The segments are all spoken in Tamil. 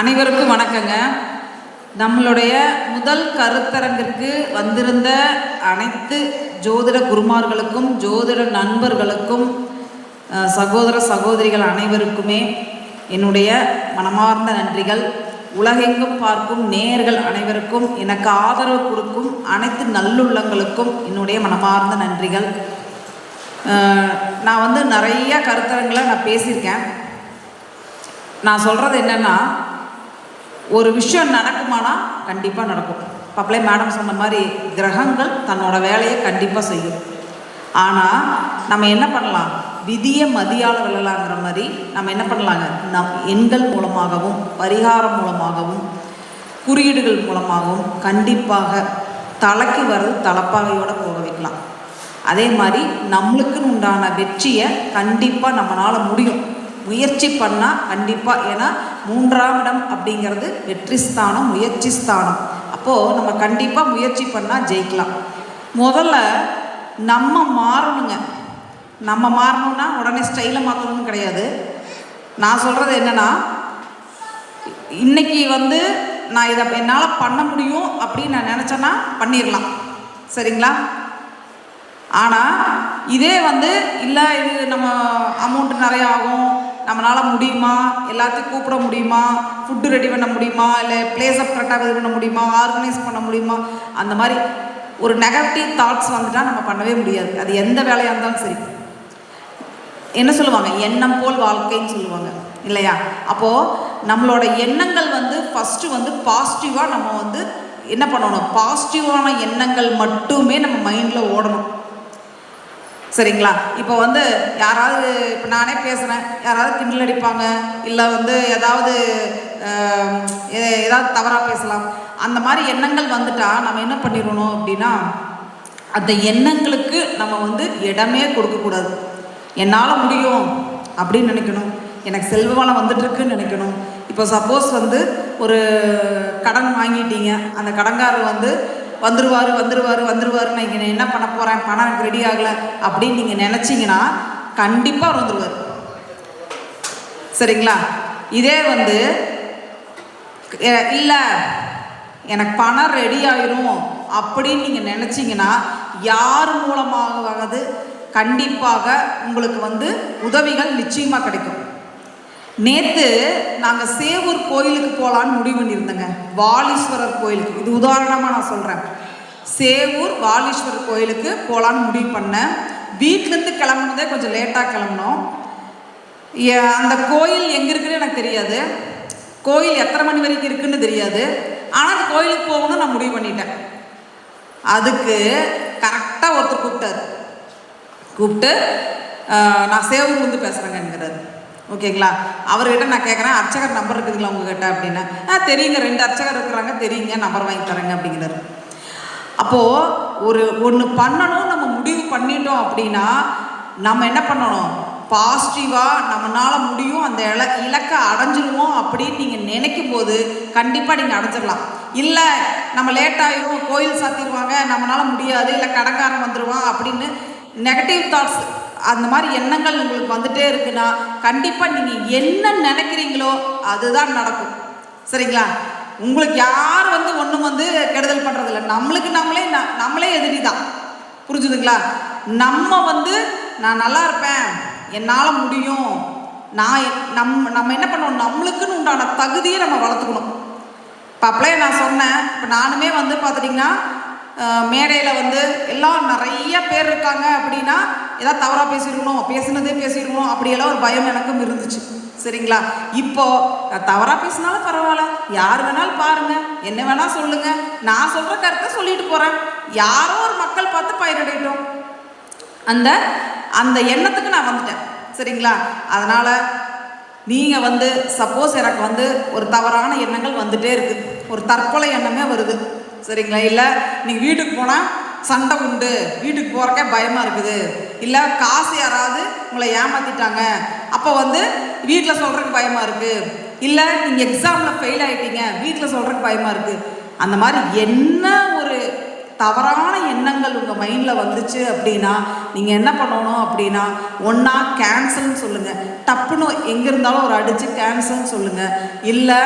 அனைவருக்கும் வணக்கங்க. நம்மளுடைய முதல் கருத்தரங்கிற்கு வந்திருந்த அனைத்து ஜோதிட குருமார்களுக்கும் ஜோதிட நண்பர்களுக்கும் சகோதர சகோதரிகள் அனைவருக்குமே என்னுடைய மனமார்ந்த நன்றிகள். உலகெங்கும் பார்க்கும் நேயர்கள் அனைவருக்கும் எனக்கு ஆதரவு கொடுக்கும் அனைத்து நல்லுள்ளங்களுக்கும் என்னுடைய மனமார்ந்த நன்றிகள். நான் நிறைய கருத்தரங்களை நான் பேசியிருக்கேன். நான் சொல்கிறது என்னென்னா, ஒரு விஷயம் நடக்குமானா கண்டிப்பாக நடக்கும். பப்ளை மேடம் சொன்ன மாதிரி கிரகங்கள் தன்னோட வேலையை கண்டிப்பாக செய்யும். ஆனால் நம்ம என்ன பண்ணலாம், விதியை மதியால் விழலாங்கிற மாதிரி நம்ம என்ன பண்ணலாங்க, எண்கள் மூலமாகவும் பரிகாரம் மூலமாகவும் குறியீடுகள் மூலமாகவும் கண்டிப்பாக தலைக்கு வர்றது தலைப்பாகையோடு போக வைக்கலாம். அதே மாதிரி நம்மளுக்குன்னு உண்டான வெற்றியை கண்டிப்பாக நம்மளால் முடியும். முயற்சி பண்ணால் கண்டிப்பாக, ஏன்னா 3ஆம் இடம் அப்படிங்கிறது வெற்றி ஸ்தானம், முயற்சி ஸ்தானம். அப்போது நம்ம கண்டிப்பாக முயற்சி பண்ணால் ஜெயிக்கலாம். முதல்ல நம்ம மாறணுங்க. நம்ம மாறணும்னா உடனே ஸ்டைலை மாற்றணும்னு கிடையாது. நான் சொல்கிறது என்னென்னா, இன்றைக்கி நான் இதை என்னால் பண்ண முடியும் அப்படின்னு நான் நினச்சேன்னா பண்ணிடலாம், சரிங்களா? ஆனால் இதே இல்லை, இது நம்ம அமௌண்ட்டு நிறையா ஆகும், நம்மளால் முடியுமா, எல்லாத்தையும் கூப்பிட முடியுமா, ஃபுட்டு ரெடி பண்ண முடியுமா, இல்லை பிளேஸ்அப் கரெக்டாக இது பண்ண முடியுமா, ஆர்கனைஸ் பண்ண முடியுமா, அந்த மாதிரி ஒரு நெகட்டிவ் தாட்ஸ் வந்துட்டால் நம்ம பண்ணவே முடியாது. அது எந்த வேலையாக இருந்தாலும் சரி. என்ன சொல்லுவாங்க, எண்ணம் போல் வாழ்க்கைன்னு சொல்லுவாங்க இல்லையா? அப்போது நம்மளோட எண்ணங்கள் ஃபஸ்ட்டு பாசிட்டிவாக நம்ம என்ன பண்ணணும், பாசிட்டிவான எண்ணங்கள் மட்டுமே நம்ம மைண்டில் ஓடணும், சரிங்களா? இப்போ யாராவது, இப்போ நானே பேசுகிறேன், யாராவது கிண்டல் அடிப்பாங்க, இல்லை ஏதாவது தவறாக பேசலாம். அந்த மாதிரி எண்ணங்கள் வந்துட்டால் நம்ம என்ன பண்ணிடணும் அப்படின்னா, அந்த எண்ணங்களுக்கு நம்ம இடமே கொடுக்கக்கூடாது. என்னால் முடியும் அப்படின்னு நினைக்கணும். எனக்கு செல்வ வளம் வந்துட்டுருக்குன்னு நினைக்கணும். இப்போ சப்போஸ் ஒரு கடன் வாங்கிட்டீங்க, அந்த கடன்காரர் வந்துருவார் நான் என்ன பண்ண போகிறேன், பணம் எனக்கு ரெடி ஆகலை அப்படின்னு நீங்கள் நினச்சிங்கன்னா கண்டிப்பாக வந்துடுவார், சரிங்களா? இதே இல்லை எனக்கு பணம் ரெடி ஆகிரும் அப்படின்னு நீங்கள் நினச்சிங்கன்னா யார் மூலமாகவாவது கண்டிப்பாக உங்களுக்கு உதவிகள் நிச்சயமாக கிடைக்கும். நேற்று நாங்கள் சேவூர் கோயிலுக்கு போகலான்னு முடிவு பண்ணியிருந்தேங்க, வாலீஸ்வரர் கோயிலுக்கு. இது உதாரணமாக நான் சொல்கிறேன். சேவூர் வாலீஸ்வரர் கோயிலுக்கு போகலான்னு முடிவு பண்ணேன். வீட்டிலேருந்து கிளம்புனதே கொஞ்சம் லேட்டாக கிளம்புனோம். அந்த கோயில் எங்கே இருக்குன்னு எனக்கு தெரியாது, கோயில் எத்தனை மணி வரைக்கும் இருக்குன்னு தெரியாது. ஆனால் அந்த கோயிலுக்கு போகணும்னு நான் முடிவு பண்ணிட்டேன். அதுக்கு கரெக்டாக ஒருத்தர் கூப்பிட்டு நான் சேவூர்லேருந்து பேசுகிறேங்கிறாரு, ஓகேங்களா? அவர்கிட்ட நான் கேட்குறேன், அர்ச்சகர் நம்பர் இருக்குதுங்களா உங்ககிட்ட அப்படின்னா, தெரியுங்க, 2 அர்ச்சகர் இருக்கிறாங்க, தெரியுங்க, நம்பர் வாங்கி தரேங்க அப்படிங்கிறாரு. அப்போது ஒன்று பண்ணணும், நம்ம முடிவு பண்ணிட்டோம் அப்படின்னா நம்ம என்ன பண்ணணும், பாசிட்டிவாக நம்மளால் முடியும், அந்த இலக்கை அடைஞ்சிருவோம் அப்படின்னு நீங்கள் நினைக்கும் போது கண்டிப்பாக நீங்கள் அடைஞ்சிடலாம். இல்லை நம்ம லேட்டாகிடும், கோயில் சாத்திடுவாங்க, நம்மளால் முடியாது, இல்லை கடன்காரன் வந்துடுவான் அப்படின்னு நெகட்டிவ் தாட்ஸ், அந்த மாதிரி எண்ணங்கள் உங்களுக்கு வந்துட்டே இருக்குன்னா கண்டிப்பாக நீங்கள் என்ன நினைக்கிறீங்களோ அதுதான் நடக்கும், சரிங்களா? உங்களுக்கு யார் ஒன்றும் கெடுதல் பண்ணுறதில்ல, நம்மளுக்கு நம்மளே எதிரி தான், புரிஞ்சுதுங்களா? நம்ம நான் நல்லா இருப்பேன், என்னால் முடியும், நம்ம என்ன பண்ணணும், நம்மளுக்குன்னு உண்டான தகுதியை நம்ம வளர்த்துக்கணும். இப்போ அப்படியே நான் சொன்னேன், இப்போ நானுமே பார்த்துட்டிங்கன்னா மேடையில் எல்லாம் நிறைய பேர் இருக்காங்க அப்படின்னா ஏதாவது தவறாக பேசிடணும் அப்படியெல்லாம் ஒரு பயம் எனக்கும் இருந்துச்சு, சரிங்களா? இப்போது தவறாக பேசினாலும் பரவாயில்ல, யார் வேணாலும் பாருங்கள், என்ன வேணால் சொல்லுங்கள், நான் சொல்கிற கருத்தை சொல்லிட்டு போகிறேன், யாரோ ஒரு மக்கள் பார்த்து பயனடையட்டும், அந்த எண்ணத்துக்கு நான் வந்துட்டேன், சரிங்களா? அதனால் நீங்கள் சப்போஸ் எனக்கு ஒரு தவறான எண்ணங்கள் வந்துகிட்டே இருக்குது, ஒரு தற்கொலை எண்ணமே வருது, சரிங்களா? இல்லை நீங்கள் வீட்டுக்கு போனால் சண்டை உண்டு, வீட்டுக்கு போகிறக்கே பயமாக இருக்குது, இல்லை காசு யாராவது உங்களை ஏமாற்றிட்டாங்க, அப்போ வீட்டில் சொல்கிறதுக்கு பயமாக இருக்குது, இல்லை நீங்கள் எக்ஸாமில் ஃபெயில் ஆகிட்டீங்க, வீட்டில் சொல்கிறதுக்கு பயமாக இருக்குது, அந்த மாதிரி என்ன ஒரு தவறான எண்ணங்கள் உங்கள் மைண்டில் வந்துச்சு அப்படின்னா நீங்கள் என்ன பண்ணணும் அப்படின்னா, ஒன்றா கேன்சல்னு சொல்லுங்கள், டப்புன்னு எங்கே இருந்தாலும் ஒரு அடித்து கேன்சல்னு சொல்லுங்கள், இல்லை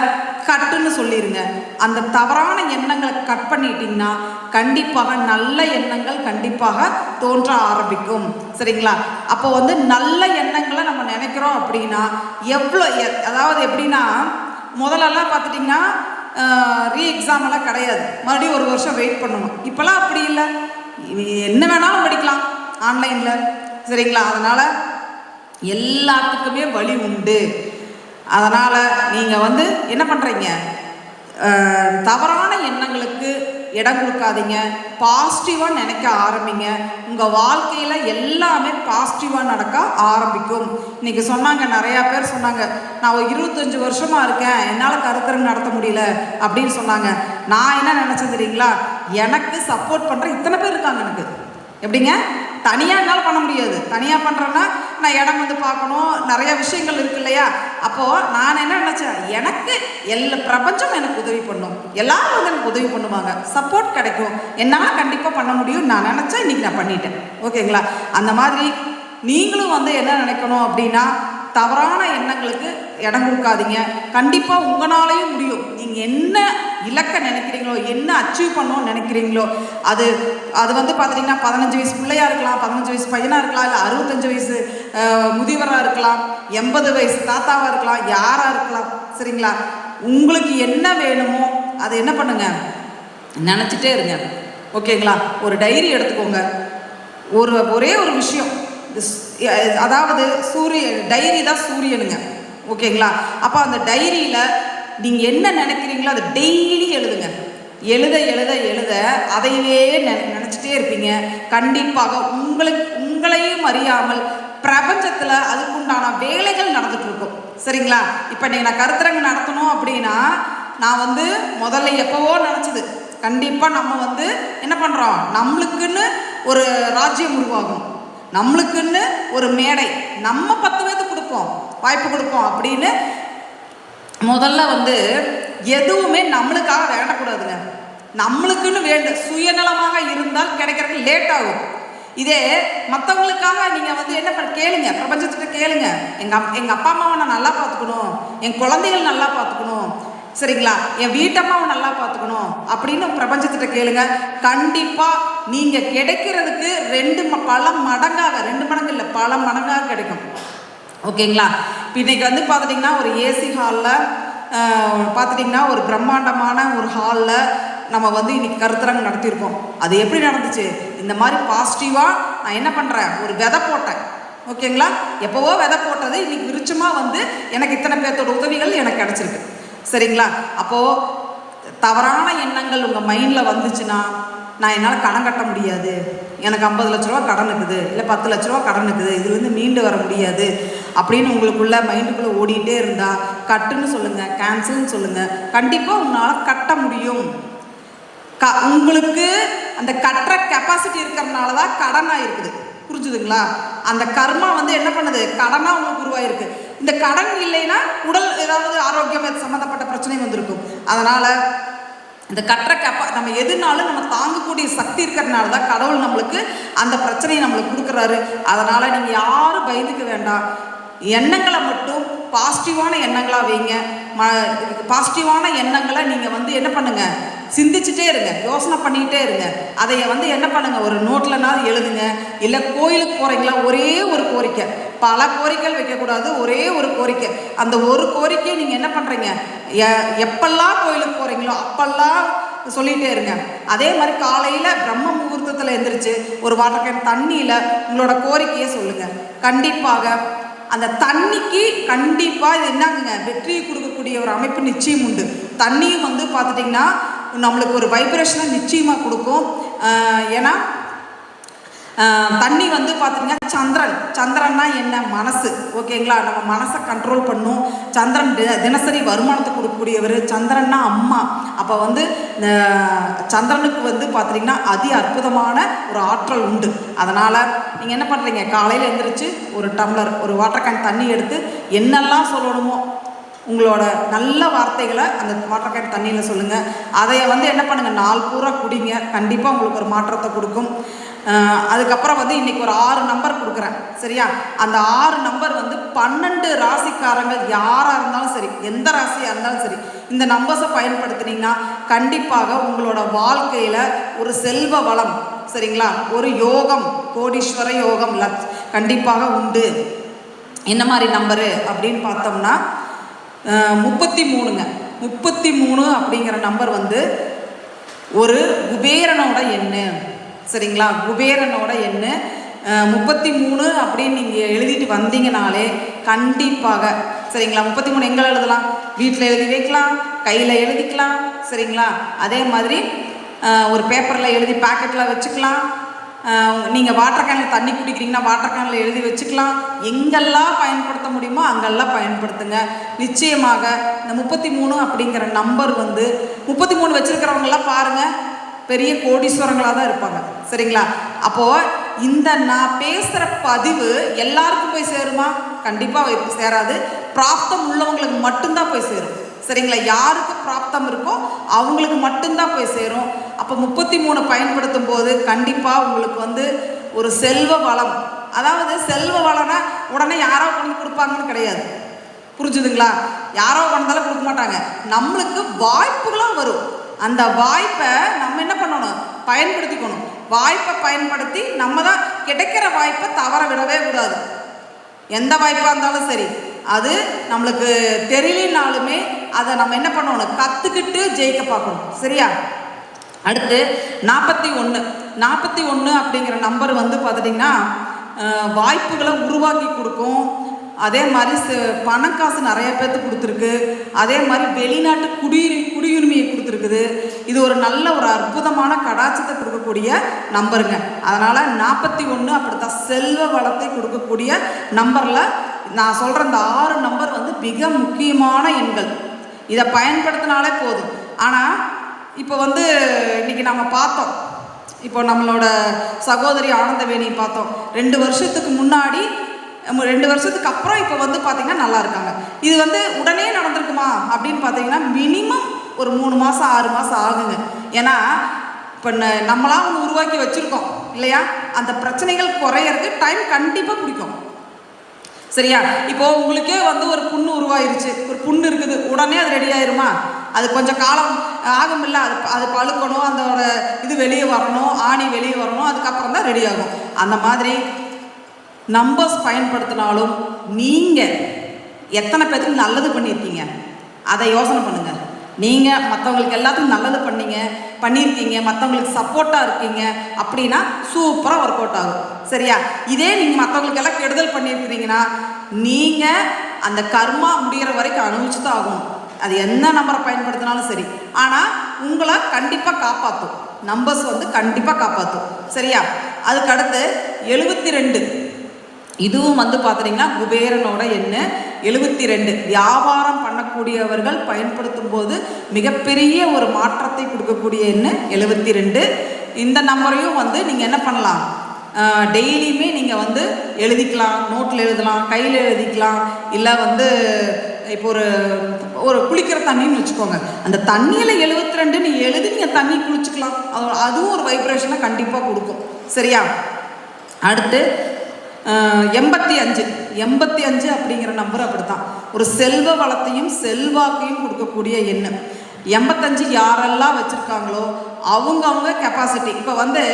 கட்டுன்னு சொல்லிடுங்க. அந்த தவறான எண்ணங்களை கட் பண்ணிட்டீங்கன்னா கண்டிப்பாக நல்ல எண்ணங்கள் கண்டிப்பாக தோன்ற ஆரம்பிக்கும். சரிங்களா? அப்போ வந்து நல்ல எண்ணங்களை நம்ம நினைக்கிறோம் அப்படின்னா எவ்வளோ, அதாவது எப்படின்னா முதல்லலாம் பார்த்துட்டிங்கன்னா ரீ எக்ஸாம் எல்லாம் கிடையாது, மறுபடியும் 1 வருஷம் வெயிட் பண்ணணும். இப்போலாம் அப்படி இல்லை, என்ன வேணாலும் படிக்கலாம் ஆன்லைனில். சரிங்களா? அதனால் எல்லாத்துக்குமே வழி உண்டு. அதனால் நீங்கள் வந்து என்ன பண்ணுறீங்க, தவறான எண்ணங்களுக்கு இடம் கொடுக்காதீங்க, பாசிட்டிவாக நினைக்க ஆரம்பிங்க. உங்கள் வாழ்க்கையில் எல்லாமே பாசிட்டிவாக நடக்க ஆரம்பிக்கும். இன்றைக்கி சொன்னாங்க, நிறையா பேர் சொன்னாங்க, நான் ஒரு 25 வருஷமாக இருக்கேன், என்னால் கருத்தரங்கு நடத்த முடியல அப்படின்னு சொன்னாங்க. நான் என்ன நினச்சேன் தெரியுங்களா, எனக்கு சப்போர்ட் பண்ணுற இத்தனை பேர் இருக்காங்க. எனக்கு எப்படிங்க, தனியாக என்னால் பண்ண முடியாது. தனியாக பண்ணுறேன்னா நான் இடம் வந்து பார்க்கணும், நிறைய விஷயங்கள் இருக்கு இல்லையா. அப்போது நான் என்ன நினச்சேன், எனக்கு எல்லா பிரபஞ்சம் எனக்கு உதவி பண்ணும், எல்லாரும் வந்து எனக்கு உதவி பண்ணுவாங்க, சப்போர்ட் கிடைக்கும், என்னால் கண்டிப்பாக பண்ண முடியும் நான் நினச்சேன். இன்றைக்கி நான் பண்ணிட்டேன். ஓகேங்களா? அந்த மாதிரி நீங்களும் வந்து என்ன நினைக்கணும் அப்படின்னா, தவறான எண்ணங்களுக்கு இடம் கொடுக்காதீங்க. கண்டிப்பாக உங்களாலேயும் முடியும். நீங்கள் என்ன இலக்கை நினைக்கிறீங்களோ, என்ன அச்சீவ் பண்ணணும்னு நினைக்கிறீங்களோ, அது வந்து பார்த்துட்டிங்கன்னா 15 வயசு பிள்ளையாக இருக்கலாம், 15 வயசு பையனாக இருக்கலாம், இல்லை 65 வயசு முதியவராக இருக்கலாம், 80 வயசு தாத்தாவாக இருக்கலாம், யாராக இருக்கலாம். சரிங்களா? உங்களுக்கு என்ன வேணுமோ அதை என்ன பண்ணுங்க, நினச்சிட்டே இருங்க. ஓகேங்களா? ஒரு டைரி எடுத்துக்கோங்க. ஒரே ஒரு விஷயம், அதாவது டைரி தான் சூரியனுங்க. ஓகேங்களா? அப்போ அந்த டைரியில் நீங்கள் என்ன நினைக்கிறீங்களோ அதை டெய்லி எழுதுங்க. எழுத எழுத எழுத அதையே நினச்சிட்டே இருப்பீங்க. கண்டிப்பாக உங்களையும் அறியாமல் பிரபஞ்சத்தில் அதுக்குண்டான வேலைகள் நடந்துட்டு இருக்கும். சரிங்களா? இப்போ நான் கருத்தரங்கு நடத்தணும் அப்படின்னா நான் வந்து முதல்ல எப்போவோ நினச்சது, கண்டிப்பாக நம்ம வந்து என்ன பண்ணுறோம், நம்மளுக்குன்னு ஒரு ராஜ்யம் உருவாகும், நம்மளுக்குன்னு ஒரு மேடை, நம்ம 10 பேருக்கு கொடுப்போம், வாய்ப்பு கொடுப்போம் அப்படின்னு முதல்ல வந்து எதுவுமே நம்மளுக்காக வேண்டக்கூடாதுங்க. நம்மளுக்குன்னு சுயநலமாக இருந்தால் கிடைக்கிறதுக்கு லேட் ஆகும். இதே மற்றவங்களுக்காக நீங்கள் வந்து என்ன கேளுங்க, பிரபஞ்சத்திட்ட கேளுங்க, எங்கள் அப்பா அம்மாவை நான் நல்லா பார்த்துக்கணும், என் குழந்தைகள் நல்லா பார்த்துக்கணும், சரிங்களா, என் வீட்டம்மாவை நல்லா பார்த்துக்கணும் அப்படின்னு பிரபஞ்சத்திட்ட கேளுங்க. கண்டிப்பாக நீங்கள் கிடைக்கிறதுக்கு பல மடங்காக, 2 மடங்கு இல்லை, பல மடங்காக கிடைக்கும். ஓகேங்களா? இப்போ இன்றைக்கி வந்து பார்த்துட்டிங்கன்னா ஒரு ஏசி ஹாலில் பார்த்துட்டிங்கன்னா ஒரு பிரம்மாண்டமான ஒரு ஹாலில் நம்ம வந்து இன்றைக்கி கருத்தரங்கு நடத்தியிருக்கோம். அது எப்படி நடந்துச்சு, இந்த மாதிரி பாசிட்டிவாக நான் என்ன பண்ணுறேன், ஒரு விதை போட்டேன். ஓகேங்களா? எப்போவோ விதை போட்டது இன்றைக்கி விருட்சமாக வந்து எனக்கு இத்தனை பேர்த்தோட உதவிகள் எனக்கு கிடச்சிருக்கு. சரிங்களா? அப்போது தவறான எண்ணங்கள் உங்கள் மைண்டில் வந்துச்சுன்னா, நான் என்னால் கடன் கட்ட முடியாது, எனக்கு 50 லட்ச ரூபா கடன் இருக்குது, இல்லை 10 லட்ச ரூபா கடன் இருக்குது, இதுலேருந்து மீண்டு வர முடியாது அப்படின்னு உங்களுக்குள்ள மைண்டுக்குள்ளே ஓடிட்டே இருந்தால் கட்டுன்னு சொல்லுங்கள், கேன்சல்னு சொல்லுங்கள். கண்டிப்பாக உங்களால் கட்ட முடியும். உங்களுக்கு அந்த கட்டுற கெப்பாசிட்டி இருக்கிறதுனால தான் கடனாக இருக்குது. புரிஞ்சுதுங்களா? அந்த கர்மா வந்து என்ன பண்ணுது, கடனாக உங்களுக்கு உருவாயிருக்கு. இந்த கடன் இல்லைன்னா உடல் ஏதாவது ஆரோக்கியம் சம்மந்தப்பட்ட பிரச்சனை வந்திருக்கும். அதனால் இந்த கட்டுற நம்ம எதுனாலும் நம்ம தாங்கக்கூடிய சக்தி இருக்கிறதுனால தான் கடவுள் நம்மளுக்கு அந்த பிரச்சனையை நம்மளுக்கு கொடுக்குறாரு. அதனால் நீங்கள் யாரும் பயந்துக்க வேண்டாம். எண்ணங்களை மட்டும் பாசிட்டிவான எண்ணங்களாக வைங்க. பாசிட்டிவான எண்ணங்களை நீங்கள் வந்து என்ன பண்ணுங்கள், சிந்திச்சுட்டே இருங்க, யோசனை பண்ணிக்கிட்டே இருங்க. அதை வந்து என்ன பண்ணுங்கள், ஒரு நோட்லனாவது எழுதுங்க. இல்லை கோயிலுக்கு போகிறீங்களா, ஒரே ஒரு கோரிக்கை, பல கோரிக்கைகள் வைக்கக்கூடாது, ஒரே ஒரு கோரிக்கை. அந்த ஒரு கோரிக்கையை நீங்கள் என்ன பண்ணுறீங்க, எப்பெல்லாம் கோயிலுக்கு போகிறீங்களோ அப்பெல்லாம் சொல்லிகிட்டே இருங்க. அதே மாதிரி காலையில் பிரம்ம முகூர்த்தத்தில் எழுந்திரிச்சு ஒரு வாட்டர் கேன் தண்ணியில் உங்களோட கோரிக்கையை சொல்லுங்கள். கண்டிப்பாக அந்த தண்ணிக்கு கண்டிப்பாக இது என்னங்க வெற்றியை கொடுக்கக்கூடிய ஒரு அமைப்பு நிச்சயம் உண்டு. தண்ணியும் வந்து பார்த்துட்டிங்கன்னா நம்மளுக்கு ஒரு வைப்ரேஷனை நிச்சயமாக கொடுக்கும். ஏன்னா தண்ணி வந்து பார்த்திங்கன்னா சந்திரன்னா என்ன, மனசு. ஓகேங்களா? நம்ம மனசை கண்ட்ரோல் பண்ணும். சந்திரன் தினசரி வருமானத்தை கொடுக்கக்கூடியவர். சந்திரன்னா அம்மா. அப்போ வந்து சந்திரனுக்கு வந்து பார்த்திங்கன்னா அதி அற்புதமான ஒரு ஆற்றல் உண்டு. அதனால் நீங்கள் என்ன பண்ணுறீங்க, காலையில் எழுந்திரிச்சு ஒரு டம்ளர் ஒரு வாட்டர் கேன் தண்ணி எடுத்து என்னெல்லாம் சொல்லணுமோ உங்களோட நல்ல வார்த்தைகளை அந்த வாட்டர் கேன் தண்ணியில் சொல்லுங்கள். அதை வந்து என்ன பண்ணுங்கள், நாள் பூரா குடிங்க. கண்டிப்பாக உங்களுக்கு ஒரு மாற்றத்தை கொடுக்கும். அதுக்கப்புறம் வந்து இன்றைக்கி ஒரு 6 நம்பர் கொடுக்குறேன். சரியா? அந்த 6 நம்பர் வந்து 12 ராசிக்காரங்க யாராக இருந்தாலும் சரி, எந்த ராசியாக இருந்தாலும் சரி, இந்த நம்பர்ஸை பயன்படுத்தினீங்கன்னா கண்டிப்பாக உங்களோட வாழ்க்கையில் ஒரு செல்வ வளம், சரிங்களா, ஒரு யோகம், கோடீஸ்வர யோகம் கண்டிப்பாக உண்டு. என்ன மாதிரி நம்பரு அப்படின்னு பார்த்தோம்னா 33ங்க. 33 அப்படிங்கிற நம்பர் வந்து ஒரு குபேரனோட எண்ணு. சரிங்களா? குபேரனோட எண்ணு 33 அப்படின்னு நீங்கள் எழுதிட்டு வந்தீங்கனாலே கண்டிப்பாக, சரிங்களா, 33 எங்கே எழுதலாம்? வீட்டில் எழுதி வைக்கலாம், கையில் எழுதிக்கலாம். சரிங்களா? அதே மாதிரி ஒரு பேப்பரில் எழுதி பேக்கெட்டில் வச்சுக்கலாம். நீங்கள் வாட்டர் கேனில் தண்ணி குடிக்கிறீங்கன்னா வாட்டர் கேனில் எழுதி வச்சுக்கலாம். எங்கெல்லாம் பயன்படுத்த முடியுமோ அங்கெல்லாம் பயன்படுத்துங்க. நிச்சயமாக இந்த 33 அப்படிங்கிற நம்பர் வந்து 33 வச்சுருக்கிறவங்கெல்லாம் பாருங்கள் பெரிய கோடீஸ்வரங்களாக தான் இருப்பாங்க. சரிங்களா? அப்போது இந்த நான் பேசுகிற பதிவு எல்லாருக்கும் போய் சேருமா? கண்டிப்பாக சேராது. பிராப்தம் உள்ளவங்களுக்கு மட்டும்தான் போய் சேரும். சரிங்களா? யாருக்கு பிராப்தம் இருக்கோ அவங்களுக்கு மட்டும்தான் போய் சேரும். அப்போ 33 பயன்படுத்தும் போது கண்டிப்பாக உங்களுக்கு வந்து ஒரு செல்வ வளம், அதாவது செல்வ வளம்னா உடனே யாரோ கொண்டு கொடுப்பாங்கன்னு கிடையாது. புரிஞ்சுதுங்களா? யாரோ கொண்டாலும் கொடுக்க மாட்டாங்க. நம்மளுக்கு வாய்ப்புகளும் வரும். அந்த வாய்ப்பை நம்ம என்ன பண்ணணும்? பயன்படுத்திக்கணும். வாய்ப்பை பயன்படுத்தி நம்ம தான் கிடைக்கிற வாய்ப்பை தவற விடவே கூடாது. எந்த வாய்ப்பாக இருந்தாலும் சரி, அது நம்மளுக்கு தெரியலனாலுமே அதை நம்ம என்ன பண்ணணும்? கற்றுக்கிட்டு ஜெயிக்க பார்க்கணும். சரியா? அடுத்து 41 அப்படிங்கிற நம்பர் வந்து பார்த்துட்டிங்கன்னா வாய்ப்புகளை உருவாக்கி கொடுக்கும். அதே மாதிரி பணக்காசு நிறைய பேர்த்து கொடுத்துருக்கு. அதே மாதிரி வெளிநாட்டு குடியுரிமையை கொடுத்துருக்குது. இது ஒரு நல்ல ஒரு அற்புதமான கடாட்சத்தை கொடுக்கக்கூடிய நம்பருங்க. அதனால் 41 அப்படித்தான் செல்வ வளத்தை கொடுக்கக்கூடிய நம்பரில் நான் சொல்கிற இந்த 6 நம்பர் வந்து மிக முக்கியமான எண்கள். இதை பயன்படுத்தினாலே போதும். ஆனால் இப்போ வந்து இன்றைக்கி நம்ம பார்த்தோம், இப்போ நம்மளோட சகோதரி ஆனந்தவேணி பார்த்தோம். 2 வருஷத்துக்கு முன்னாடி 2 வருஷத்துக்கு அப்புறம் இப்போ வந்து பார்த்திங்கன்னா நல்லா இருக்காங்க. இது வந்து உடனே நடந்திருக்குமா அப்படின்னு பார்த்தீங்கன்னா மினிமம் ஒரு 3 மாதம் 6 மாதம் ஆகுங்க. ஏன்னா இப்போ நம்மளாம் ஒன்று உருவாக்கி வச்சுருக்கோம் இல்லையா? அந்த பிரச்சனைகள் குறையிறதுக்கு டைம் கண்டிப்பாக பிடிக்கும். சரியா? இப்போது உங்களுக்கே வந்து ஒரு புண்ணு உருவாயிருச்சு, ஒரு புண்ணு இருக்குது, உடனே அது ரெடி ஆயிருமா? அது கொஞ்சம் காலம் ஆகும். இல்லை, அது பழுக்கணும், அதோட இது வெளியே வரணும், ஆணி வெளியே வரணும், அதுக்கப்புறம் தான் ரெடி ஆகும். அந்த மாதிரி நம்பர்ஸ் பயன்படுத்தினாலும் நீங்கள் எத்தனை பேருக்கு நல்லது பண்ணியிருக்கீங்க அதை யோசனை பண்ணுங்கள். நீங்கள் மற்றவங்களுக்கு எல்லாத்துக்கும் நல்லது பண்ணியிருக்கீங்க, மற்றவங்களுக்கு சப்போர்ட்டாக இருக்கீங்க அப்படின்னா சூப்பராக ஒர்க் அவுட் ஆகும். சரியா? இதே நீங்கள் மற்றவங்களுக்கு எல்லாம் கெடுதல் பண்ணியிருக்கிறீங்கன்னா நீங்கள் அந்த கர்மா முடிகிற வரைக்கும் அனுபவிச்சு தான் ஆகணும். அது என்ன நம்பரை பயன்படுத்தினாலும் சரி. ஆனால் உங்களை கண்டிப்பாக காப்பாற்றும். நம்பர்ஸ் வந்து கண்டிப்பாக காப்பாற்றும். சரியா? அதுக்கடுத்து 72. இதுவும் வந்து பார்த்துட்டிங்கன்னா குபேரனோட எண்ணு 72. வியாபாரம் பண்ணக்கூடியவர்கள் பயன்படுத்தும் போது மிகப்பெரிய ஒரு மாற்றத்தை கொடுக்கக்கூடிய எண்ணு 72. இந்த நம்பரையும் வந்து நீங்கள் என்ன பண்ணலாம்? டெய்லியுமே நீங்கள் வந்து எழுதிக்கலாம், நோட்டில் எழுதலாம், கையில் எழுதிக்கலாம். இல்லை வந்து இப்போ ஒரு குளிக்கிற தண்ணின்னு வச்சுக்கோங்க, அந்த தண்ணியில் 72 நீ எழுதி நீங்கள் தண்ணி குளிச்சுக்கலாம். அதுவும் ஒரு வைப்ரேஷனை கண்டிப்பாக கொடுக்கும். சரியா? அடுத்து 85 அப்படிங்கிற நம்பர் அப்படித்தான் ஒரு செல்வ வளத்தையும் செல்வாக்கையும் கொடுக்கக்கூடிய எண்ணு. 85 யாரெல்லாம் வச்சுருக்காங்களோ அவங்க கெப்பாசிட்டி. இப்போ வந்து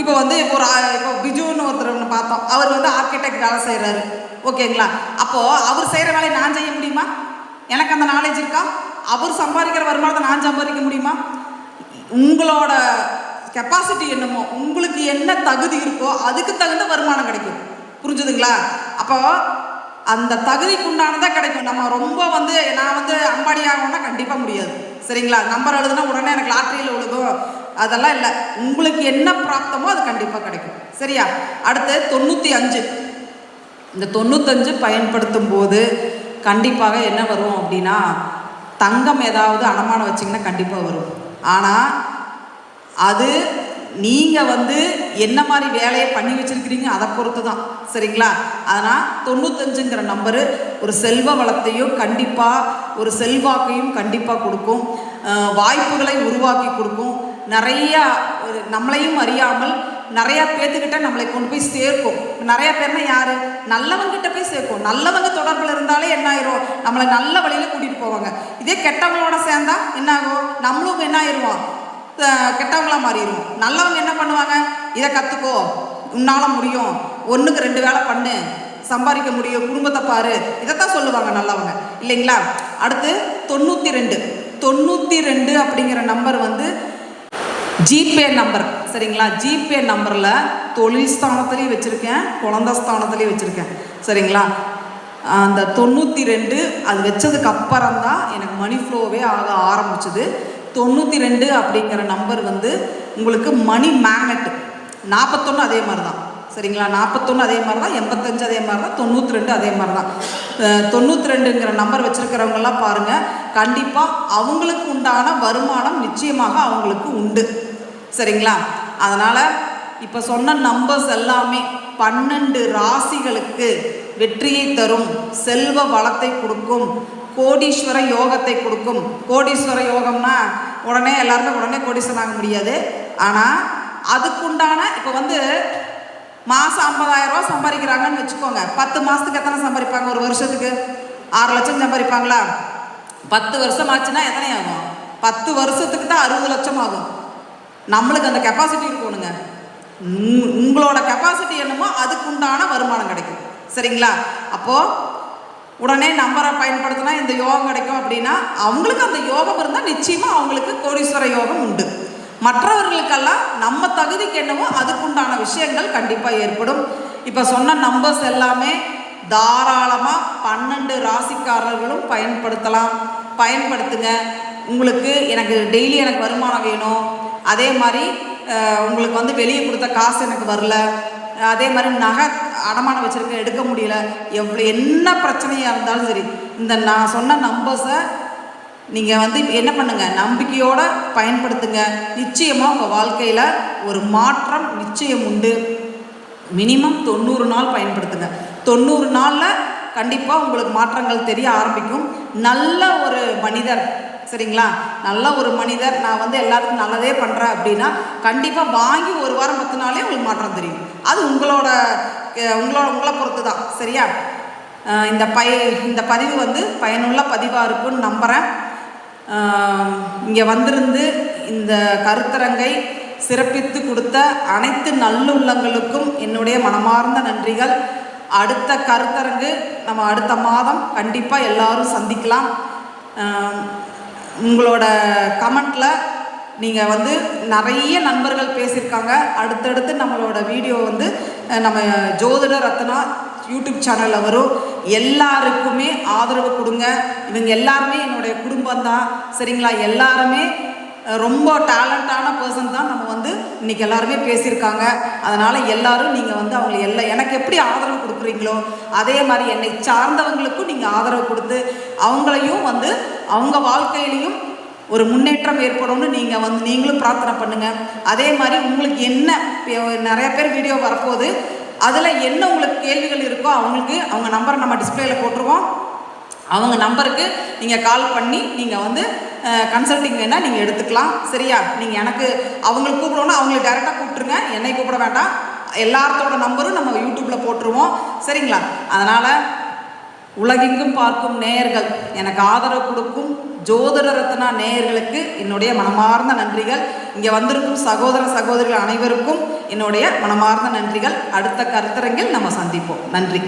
இப்போ பிஜுன்னு ஒருத்தர் பார்த்தோம். அவர் வந்து ஆர்கிடெக்ட் வேலை செய்கிறாரு. ஓகேங்களா? அப்போது அவர் செய்கிற வேலையை நான் செய்ய முடியுமா? எனக்கு அந்த நாலேஜ் இருக்கா? அவர் சம்பாதிக்கிற வருமானத்தை நான் சம்பாதிக்க முடியுமா? உங்களோட கெப்பாசிட்டி என்னமோ, உங்களுக்கு என்ன தகுதி இருக்கோ அதுக்கு தகுந்த வருமானம் கிடைக்கும். புரிஞ்சுதுங்களா? அப்போ அந்த தகுதிக்கு உண்டானதான் கிடைக்கும். நம்ம ரொம்ப வந்து நான் வந்து அம்பாடி ஆகணும்னா கண்டிப்பாக முடியாது. சரிங்களா? நம்பர் எழுதுனா உடனே எனக்கு லாட்ரியில் விழுகும், அதெல்லாம் இல்லை. உங்களுக்கு என்ன பிராப்தமோ அது கண்டிப்பாக கிடைக்கும். சரியா? அடுத்து 95. இந்த 95 பயன்படுத்தும் போது கண்டிப்பாக என்ன வரும் அப்படின்னா, தங்கம் ஏதாவது அடமானம் வச்சிங்கன்னா கண்டிப்பாக வரும். ஆனால் அது நீங்கள் வந்து என்ன மாதிரி வேலையை பண்ணி வச்சுருக்கிறீங்க அதை பொறுத்து தான். சரிங்களா? அதனால் 95ங்கிற நம்பரு ஒரு செல்வ வளத்தையும் கண்டிப்பாக ஒரு செல்வாக்கையும் கண்டிப்பாக கொடுக்கும். வாய்ப்புகளை உருவாக்கி கொடுக்கும். நிறையா நம்மளையும் அறியாமல் நிறையா பேர்த்துக்கிட்ட நம்மளை கொண்டு போய் சேர்க்கும். நிறையா பேர்னா யார்? நல்லவங்கிட்ட போய் சேர்க்கும். நல்லவங்க தொடர்பில் இருந்தாலே என்ன ஆயிரும்? நம்மளை நல்ல வழியில் கூட்டிகிட்டு போவாங்க. இதே கெட்டவங்களோட சேர்ந்தா என்ன ஆகும்? நம்மளும் என்ன ஆயிடுவோம்? கெட்டவங்களாக மாறிடுவோம். நல்லவங்க என்ன பண்ணுவாங்க? இதை கற்றுக்கோ, உன்னால் முடியும், 1க்கு 2 வேலை பண்ணு, சம்பாதிக்க முடியும், குடும்பத்தை பாரு, இதைத்தான் சொல்லுவாங்க நல்லவங்க, இல்லைங்களா? அடுத்து 92 அப்படிங்கிற நம்பர் வந்து ஜிபே நம்பர், சரிங்களா? ஜிபே நம்பரில் தொழில் ஸ்தானத்துலேயும் வச்சுருக்கேன், குழந்தை ஸ்தானத்துலேயும் வச்சுருக்கேன், சரிங்களா? அந்த 92 அது வச்சதுக்கு அப்புறம் தான் எனக்கு மணி ஃப்ளோவே ஆக ஆரம்பிச்சுது. 92 அப்படிங்கிற நம்பர் வந்து உங்களுக்கு மணி மேக்னெட். 41 அதே மாதிரி தான், சரிங்களா? 41 அதே மாதிரி தான், 85 அதே மாதிரி தான், 92 அதே மாதிரி தான். 92ங்கிற நம்பர் வச்சுருக்கிறவங்கெல்லாம் பாருங்கள், கண்டிப்பாக அவங்களுக்கு உண்டான வருமானம் நிச்சயமாக அவங்களுக்கு உண்டு, சரிங்களா? அதனால் இப்போ சொன்ன நம்பர்ஸ் எல்லாமே 12 ராசிகளுக்கு வெற்றியை தரும், செல்வ வளத்தை கொடுக்கும், கோடீஸ்வர யோகத்தை கொடுக்கும். கோடீஸ்வர யோகம்னா உடனே எல்லாருமே உடனே கோடீஸ்வரன் ஆக முடியாது. ஆனால் அதுக்குண்டான இப்போ வந்து மாதம் 50,000 ரூபா சம்பாதிக்கிறாங்கன்னு வச்சுக்கோங்க. 10 மாதத்துக்கு எத்தனை சம்பாதிப்பாங்க? ஒரு வருஷத்துக்கு 6 லட்சம் சம்பாதிப்பாங்களா? 10 வருஷம் ஆச்சுன்னா எத்தனை ஆகும்? 10 வருஷத்துக்கு தான் 60 லட்சம் ஆகும். நம்மளுக்கு அந்த கெப்பாசிட்டி இருக்கணுங்க. உங்களோட கெப்பாசிட்டி என்னமோ அதுக்குண்டான வருமானம் கிடைக்கும், சரிங்களா? அப்போது உடனே நம்பரை பயன்படுத்தினா இந்த யோகம் கிடைக்கும் அப்படின்னா அவங்களுக்கு அந்த யோகம் இருந்தால் நிச்சயமாக அவங்களுக்கு கோடீஸ்வர யோகம் உண்டு. மற்றவர்களுக்கெல்லாம் நம்ம தகுதிக்கு என்னவோ அதுக்குண்டான விஷயங்கள் கண்டிப்பாக ஏற்படும். இப்போ சொன்ன நம்பர்ஸ் எல்லாமே தாராளமாக 12 ராசிக்காரர்களும் பயன்படுத்துங்க. உங்களுக்கு எனக்கு டெய்லி எனக்கு வருமானம் வேணும், அதே மாதிரி உங்களுக்கு வந்து வெளியே கொடுத்த காசு எனக்கு வரல, அதே மாதிரி நகை அடமானம் வச்சுருக்க எடுக்க முடியல, என்ன பிரச்சனையாக இருந்தாலும் சரி, இந்த நான் சொன்ன நம்பர்ஸை நீங்கள் வந்து என்ன பண்ணுங்கள், நம்பிக்கையோடு பயன்படுத்துங்க. நிச்சயமாக உங்கள் வாழ்க்கையில் ஒரு மாற்றம் நிச்சயம் உண்டு. மினிமம் 90 நாள் பயன்படுத்துங்க. 90 நாளில் கண்டிப்பாக உங்களுக்கு மாற்றங்கள் தெரிய ஆரம்பிக்கும். நல்ல ஒரு மனிதர், சரிங்களா? நல்ல ஒரு மனிதர், நான் வந்து எல்லாருக்கும் நல்லதே பண்ணுறேன் அப்படின்னா கண்டிப்பாக வாங்கி 1 வாரம் 10 நாளே உங்களுக்கு மாற்றம் தெரியும். அது உங்களை பொறுத்து தான், சரியா? இந்த பதிவு வந்து பயனுள்ள பதிவாக இருக்குன்னு நம்புகிறேன். இங்கே வந்திருந்து இந்த கருத்தரங்கை சிறப்பித்து கொடுத்த அனைத்து நல்லுள்ளங்களுக்கும் என்னுடைய மனமார்ந்த நன்றிகள். அடுத்த கருத்தரங்கு நம்ம அடுத்த மாதம் கண்டிப்பாக எல்லாரும் சந்திக்கலாம். உங்களோட கமெண்ட்டில் நீங்கள் வந்து நிறைய நண்பர்கள் பேசியிருக்காங்க. அடுத்தடுத்து நம்மளோட வீடியோ வந்து நம்ம ஜோதிட ரத்னா யூடியூப் சேனலில் வரும். எல்லாருக்குமே ஆதரவு கொடுங்க. இவங்க எல்லாருமே என்னுடைய குடும்பம் தான், சரிங்களா? எல்லாருமே ரொம்ப டேலண்டான பர்சன் தான் நம்ம வந்து இன்றைக்கி எல்லாருமே பேசியிருக்காங்க. அதனால் எல்லோரும் நீங்கள் வந்து அவங்க எனக்கு எப்படி ஆதரவு கொடுக்குறீங்களோ அதே மாதிரி என்னை சார்ந்தவங்களுக்கும் நீங்கள் ஆதரவு கொடுத்து அவங்களையும் வந்து அவங்க வாழ்க்கையிலையும் ஒரு முன்னேற்றம் ஏற்படும்னு நீங்களும் பிரார்த்தனை பண்ணுங்கள். அதே மாதிரி உங்களுக்கு என்ன நிறைய பேர் வீடியோ வரப்போகுது, அதில் என்ன உங்களுக்கு கேள்விகள் இருக்கோ அவங்க நம்பரை நம்ம டிஸ்பிளேயில் போட்டுருவோம். அவங்க நம்பருக்கு நீங்கள் கால் பண்ணி நீங்கள் வந்து கன்சல்டிங் வேணால் நீங்கள் எடுத்துக்கலாம், சரியா? நீங்கள் எனக்கு அவங்களுக்கு கூப்பிடணும்னா அவங்களுக்கு டைரெக்டாக கூப்பிட்ருங்க, என்னை கூப்பிட வேண்டாம். எல்லாத்தோட நம்பரும் நம்ம யூடியூப்பில் போட்டுருவோம், சரிங்களா? அதனால் உலகெங்கும் பார்க்கும் நேயர்கள், எனக்கு ஆதரவு கொடுக்கும் ஜோதிட ரத்னா நேயர்களுக்கு என்னுடைய மனமார்ந்த நன்றிகள். இங்கே வந்திருக்கும் சகோதர சகோதரிகள் அனைவருக்கும் என்னுடைய மனமார்ந்த நன்றிகள். அடுத்த கருத்தரங்கில் நம்ம சந்திப்போம். நன்றி.